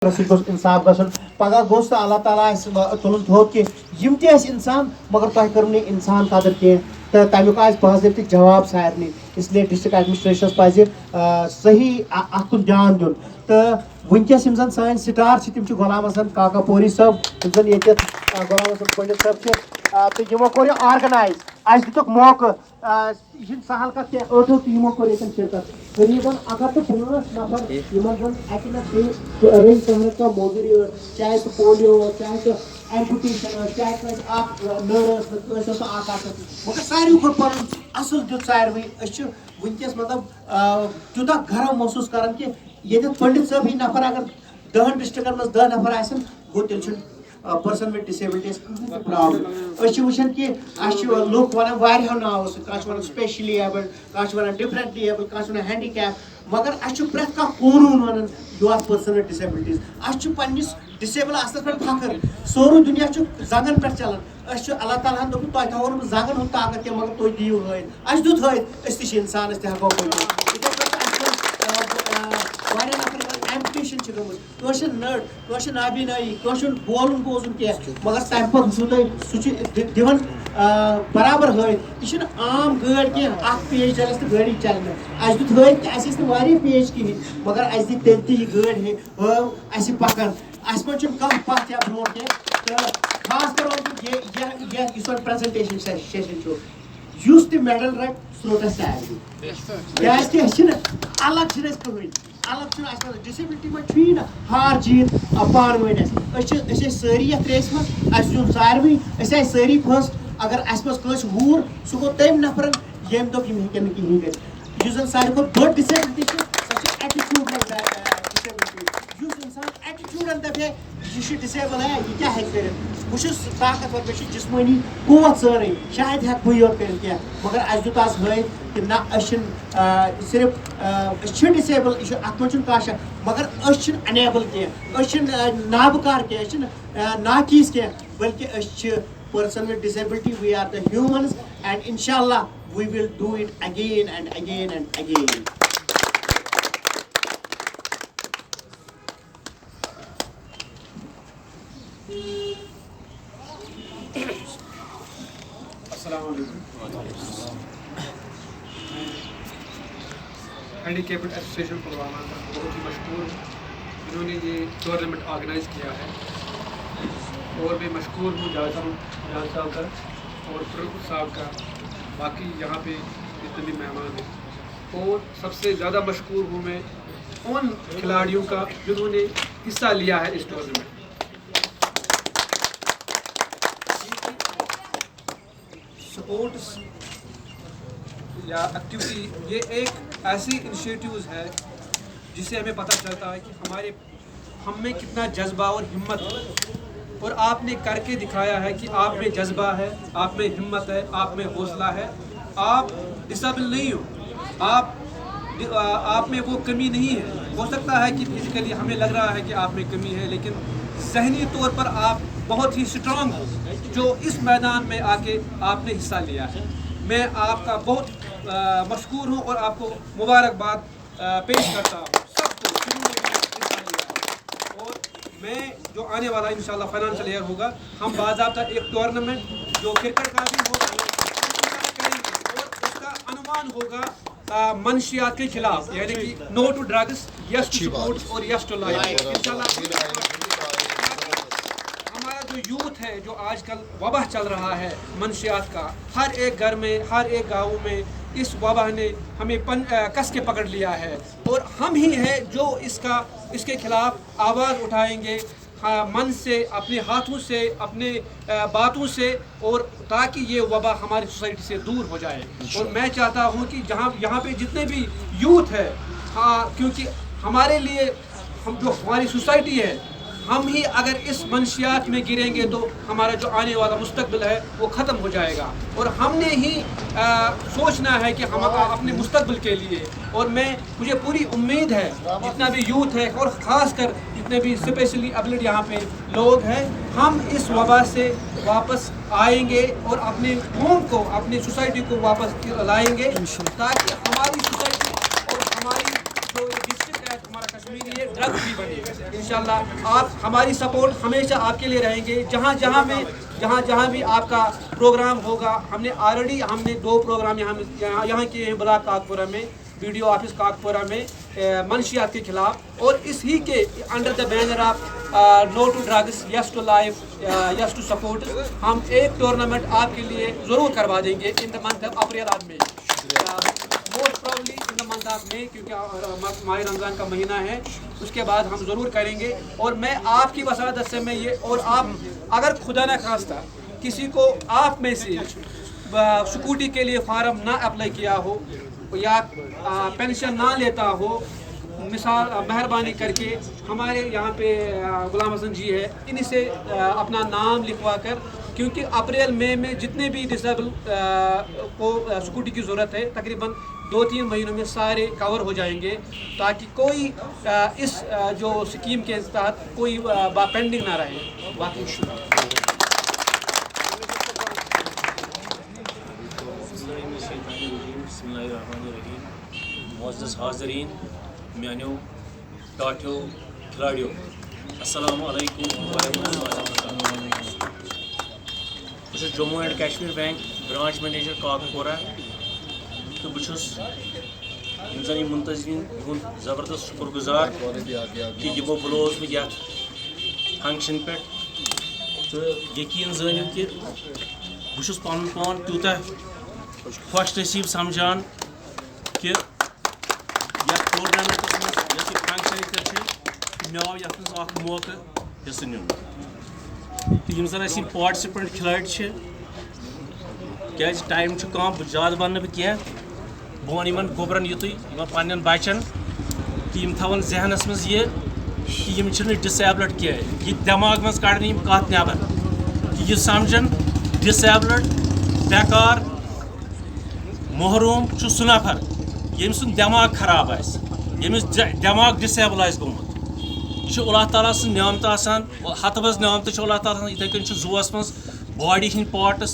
इंसाफ गसन पगह गोस तो अल्लाह ताला तुलन थोद कि यम ते इंसान मगर तुम कर इंसान कदर कह तो तमिक बाज़ाब्त जवाब सारे इसलिए डिस्ट्रिक्ट एडमिनिस्ट्रेशन पज सही अतुन ध्यान दिन तो वनकस जन सान स्टार तम गुलाम हसन काका पोरी साहब जन ये गुलाम हसन पंडित साहब तो यमो कोर ऑर्गेनाइज अस दितुक मौका यह सहल कत अठो तो यमो कोर शिरकत करीबन अगर तो 5 नफर यमन जन अकि रंग सहर का मोजरी चाहे तो पोलियो चाहे तो एम्पुटेशन चाहे नर्स मगर सारे खुद असल दुत सारे वनकस मतलब तूत गरम महसूस कर कि ये पंडित साहब ही नफर अगर 10 डिस्ट्रिक्टन मज 10 नफर आसन गो तेल पर्सन विद डिसेबिलिटीज प्रॉब्लम वुचान कि लुक वन वारियों नावो वन स्पेशली एबल्ड कह वन डिफरेंटली एबल्ड कह वन हैंडीकैप मगर प्रेथ कह कून वन you are person with disabilities पन्निस डिसेबल आसनस पे फखर सोरू दुनिया जंगन पे चलान अल्लाह ताला दोप तुम थो जंगन हूं ताकत कह मगर तुम दियो हथ दुत हथ इंसान हेको एम्पुटेशन गई नड़ नाबीनाई बोलन बोजन कह मगर तम पे दिवन बराबर हथ यह आम गाड़ कह पेज चलस तो गाड़ी चल दुत हथ पेज कहें मगर अस दी तेल ती गाड़ हे पकन अस पे कह पथ या ब्रो कह खास कर प्रेजेंटेशन सेशन मेडल रट सो रोट सैलरी अलग कहें अलग डिसेबिलिटी में ना हार जीत पान वन सारी ये रेस मज चुन सारे सारी फर्स्ट अगर अस मज हूर सह गो तम नफर यम दोप हेकन कहें गि सारे खुद बड़ डिसेबिलिटी सह एटीट्यूडल डिसेबिलिटी इंसान एटीट्यूडन दपे यह डिसेबल है यह क्या कर बहुत ताकतवर मे जिस्मानी कुत सारे शायद हेक बह योत कर मगर अस दुत आज हथ कि ना सिर्फ डिसेबल अत मन कह मगर अनेबल कह नाबकार कह नाचीज कह बल्कि person with disability we are the humans and इंशाल्लाह we will do it again and again and again. Handicapped association Pulwama का बहुत ही मशहूर जिन्होंने ये टूर्नामेंट ऑर्गेनाइज़ किया है और मैं मशहूर हूँ जावेद साहब का और फरूक साहब का बाकी यहाँ पे जितने भी मेहमान हैं और सबसे ज़्यादा मशहूर हूँ मैं उन खिलाड़ियों का जिन्होंने हिस्सा लिया है इस टूर्नामेंट. स्पोर्ट्स या एक्टिविटी ये एक ऐसी इनिशिएटिव्स है जिससे हमें पता चलता है कि हम में कितना जज्बा और हिम्मत है और आपने करके दिखाया है कि आप में जज्बा है, आप में हिम्मत है, आप में हौसला है. आप डिसेबल नहीं हो, आप में वो कमी नहीं है. हो सकता है कि फिजिकली हमें लग रहा है कि आप में कमी है लेकिन ज़हनी तौर पर आप बहुत ही स्ट्रांग हो जो इस मैदान में आके आपने हिस्सा लिया है. मैं आपका बहुत मशकूर हूँ और आपको मुबारकबाद पेश करता हूँ सबको जिन्होंने हिस्सा लिया है. और मैं जो आने वाला इंशाल्लाह फाइनेंशियल ईयर होगा हम बाज़ाब्ता एक टूर्नामेंट जो क्रिकेट का भी होगा करेंगे और उसका अनुमान होगा मंशियात के खिलाफ यानी कि no to drugs, yes to sports और यस टू लाइफ. इंशाल्लाह हमारा जो यूथ है जो आजकल वबा चल रहा है मंशियात का, हर एक घर में हर एक गाँव में इस वबा ने हमें कस के पकड़ लिया है और हम ही हैं जो इसके खिलाफ आवाज़ उठाएंगे मन से, अपने हाथों से, अपने बातों से और ताकि ये वबा हमारी सोसाइटी से दूर हो जाए. और मैं चाहता हूँ कि यहाँ पे जितने भी यूथ है क्योंकि हमारे लिए जो हमारी सोसाइटी है हम ही अगर इस मंशियात में गिरेंगे तो हमारा जो आने वाला मुस्तकबिल है वो ख़त्म हो जाएगा. और हमने ही सोचना है कि हम अपने मुस्तकबिल के लिए और मुझे पूरी उम्मीद है जितना भी यूथ है और ख़ास कर जितने भी स्पेशली एबल्ड यहाँ पे लोग हैं हम इस वबा से वापस आएंगे और अपने कौम को, अपनी सोसाइटी को वापस लाएंगे ताकि हमारी सोसाइटी और हमारी जो डिस्ट्रिक्ट है हमारा कश्मीरी ये ड्रग फ्री बने इंशाल्लाह। आप हमारी सपोर्ट हमेशा आपके लिए रहेंगे। जहाँ जहाँ भी आपका प्रोग्राम होगा, हमने 2 प्रोग्राम यहाँ किए हैं ब्लॉक काकपुरा में, BDO ऑफिस काकपुरा में मनशियात के खिलाफ, और इसी के under the banner of no to drugs yes to life yes to support हम एक टूर्नामेंट आपके लिए ज़रूर करवा देंगे in the month of April और May, most probably in the month of May, क्योंकि माह रमज़ान का महीना है। उसके बाद हम ज़रूर करेंगे। और मैं आपकी वसादत से मैं ये, और आप अगर खुदा न खास्ता किसी को आप में से सिक्योरिटी के लिए फार्म ना अप्लाई किया हो या पेंशन ना लेता हो, मिसाल मेहरबानी करके हमारे यहाँ पे गुलाम हसन जी है, इनसे अपना नाम लिखवा कर, क्योंकि अप्रैल मई में जितने भी डिसेबल को सिक्योरिटी की ज़रूरत है तकरीबन 2-3 महीनों में सारे कवर हो जाएंगे, ताकि कोई इस जो स्कीम के तहत कोई पेंडिंग ना रहे। बाकी मोअज़्ज़ज़ हाज़रीन, म्यानो टाठियो खिलाड़ियों, अस्सलामु अलैकुम वरहमतुल्लाहि वबरकातुहू। बस Jammu and Kashmir bank branch manager Kakpura, तो बस मुंतज़मीन हूँ ज़बरदस्त शुक्रगुजार कि यमो बुलोस मे ये फंक्शन पे, तो यकीन जानियो कि बस पन पान तूता खुश नसीब समझान कि टूर्नामेंटस मज फंक्शन पे मे आव ये मौका हिस्सा नुन, तो यम जन पार्टिसिपेंट खिलाड़ी क्या टाइम कम बह ज्यादा वन क्या बह वन गोबरन युत पन्न बचन कि थवन जहनस मज ये कि यम डिसेबल्ड क्या ये दिमाग मज कड़न कत नबर कि यह समझन डिसेबल्ड बेकार महरूम सह नफर यम सुन दिमाग खराब यमिस दिमाग डिसेबल गोमुत। यह अल्लाह ताला सं नियामत आसान, हतबस नियामत अल्लाह ताला इथे कन जुवस मज बॉडी हिंद पार्टस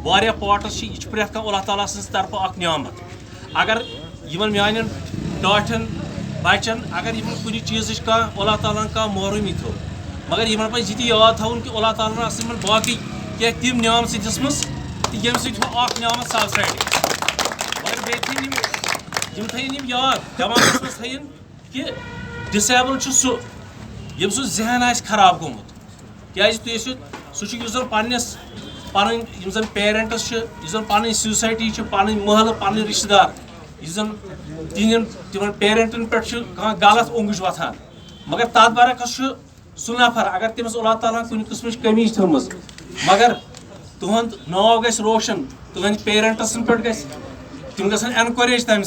वारिया पार्टस यह प्रेत कह अल्लाह ताला सं तरफ अख नियामत। अगर यमन मान टाठन बचन अगर यमन कुछ चीज कह अल्लाह ताला कह महरूमी थो, मगर यमन पे ये याद थवन कि अल्लाह ताला बाकी क्या तम नियामत दिसमस यम सख नियामत सब्साइड, मगर बे थन याद दिमागस मज थन कि डिसेबल सह यम जहन खराब गोमुत, क्या सह पन्नस पन पेरेंट्स पन सोसाइटी पन महल पन रिश्तेदार तिहन पेरेंटन पे गलत ओंगुश वथान, मगर तथ बरकस सह नफर अगर तमिस अल्लाह ताला कुछ किस्म कमी थम, मगर तुहद नाव गस रोशन तुहद पेरेंट्सन पे तम गन एनकरेज तम